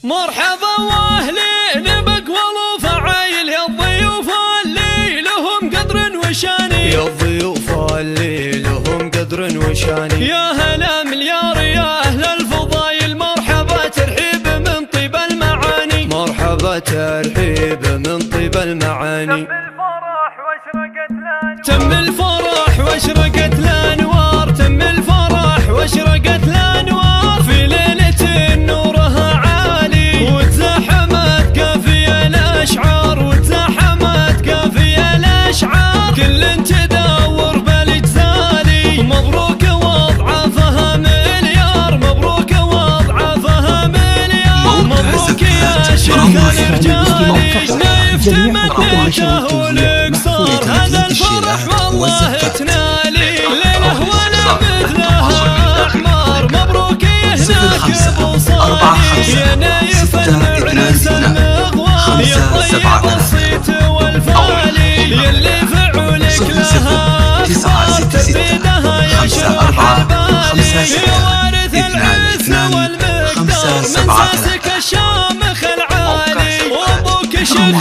مرحبا واهلين بأقوال وفعايل يا الضيوف اللي لهم قدر وشاني، يا الضيوف اللي لهم قدر وشاني. يا هلا مليار يا أهل الفضايل، مرحبا ترحيب من طيب المعاني، مرحبا ترحيب من طيب المعاني. تم الفرح واشرقت الأنوار، تم الفرح واشرقت الأنوار في ليلة نورها عالي، وتزاحمت قافية الأشعار، وتزاحمت قافية الأشعار، كل تدور بالاجزالي. مبروك وضعفها مليار، مبروك وضعفها مليار، مبروك يا شيخ الرجالي، نايف تمنيته والإقصار، هذا الفرح والله تنالي، ليله ولا مثلها أعمار، مبروك هناك بوصالي، يا نايف المعرس المغوار، يا طيب الصيت والفالي، يلي فعولك لها أخبار، ترفيدها يا شرح البالي، يا وارث العز والمقدار، من ساسك الشامخ العالي، وابوك شيخ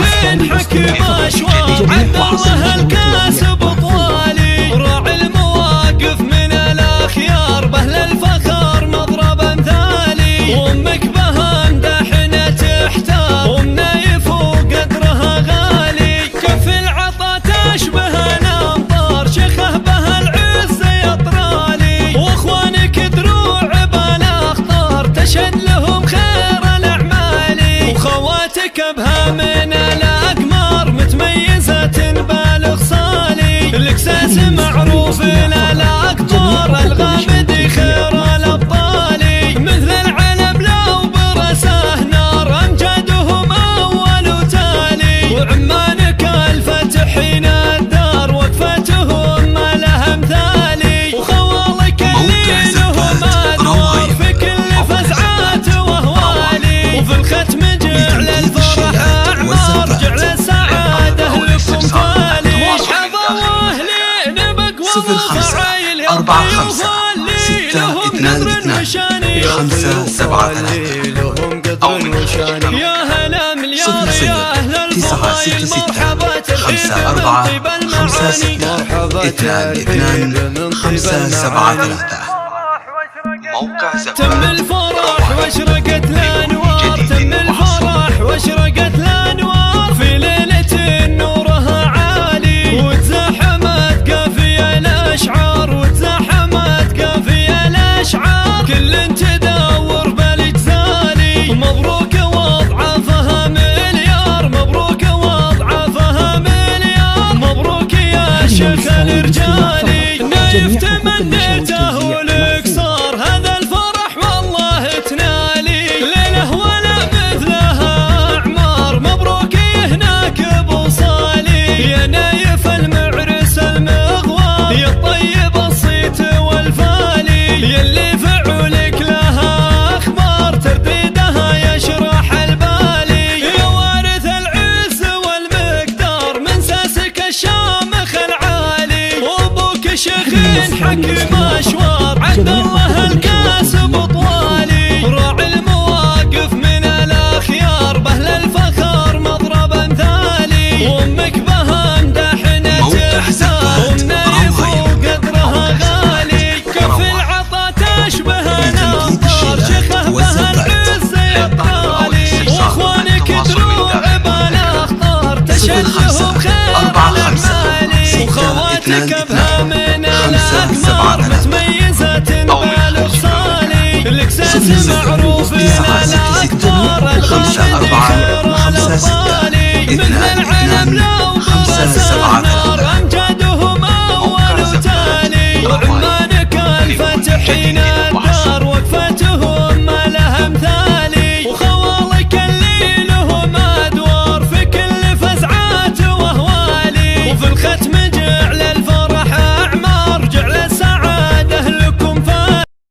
حكيم أشوار، عبد الله الكاسب طوالي، راعي المواقف من الأخيار، بهل الفخر مضرب امثالي، وامك بها مدحنة تحتار، ومنايف وقدرها غالي، كف العطا تشبه الأمطار، شيخه بها العز يطرالي، واخوانك دروع بالاخطار، تشهد لهم خير الاعمال، وخواتك بها من الاقمار، متميزة بالغ صالي، الاكساس معروف للاقطار، الغامد خير الابطال، مثل العلم لو برسه نار، امجادهم اول وتالي، وعمانك الفتحين الدار، وقفتهم ما لها مثالي، وخوالك اللي لهم ادوار في كل فزعات واهوالي، وفي الختم جعل الفرح اعمار، جعل السعاده لكم تالي، مرحبا واهلين بأقوال وفعايل، يا الضيوف اللي لهم قدر وشاني، 573 أو من خلال يا هلا مليار يا أهل الفضايل، مرحبا ترحيب من طيب المعاني، مرحبا ترحيب من طيب المعاني. موقع تم الفرح واشرقت الأنوار، تم الفرح واشرقت الأنوار في ليلة نورها عالي، وتزاحمت قافية الأشعار، وتزاحمت قافية الأشعار، كل تدور بالاجزالي، مبروك وضعفها مليار، مبروك وضعفها مليار، مبروك يا شيخ الرجالي، نايف تمنيته والإقصار، هذا الفرح والله تنالي، ليله ولا مثلها أعمار، مبروك هناك بوصالي، يا نايف المعرس المغوار، يا الطيب الصيت والفالي، يلي فعولك لها أخبار، ترديدها يشرح البالي، يا وارث العز والمقدار، من ساسك الشامخ العالي، وابوك شيخ حكيم أشوار، عبد الله الكاسب طوالي، راعي المواقف من الأخيار، بهل الفخر مضرب امثالي، وامك بها مدحنة تحتار، ومنايف وقدرها غالي، كف العطا تشبه الأمطار، شيخه بها العز يطرالي، واخوانك دروع بالاخطار، تشهد لهم خير الاعمال، وخواتك بها من الاقمار، متميزة بالغ صالي، الاكساس معروف للاقطار، الغامد خير الابطال، مثل العلم لو برسه نار، امجادهم اول وتالي، وعمانك الفتحين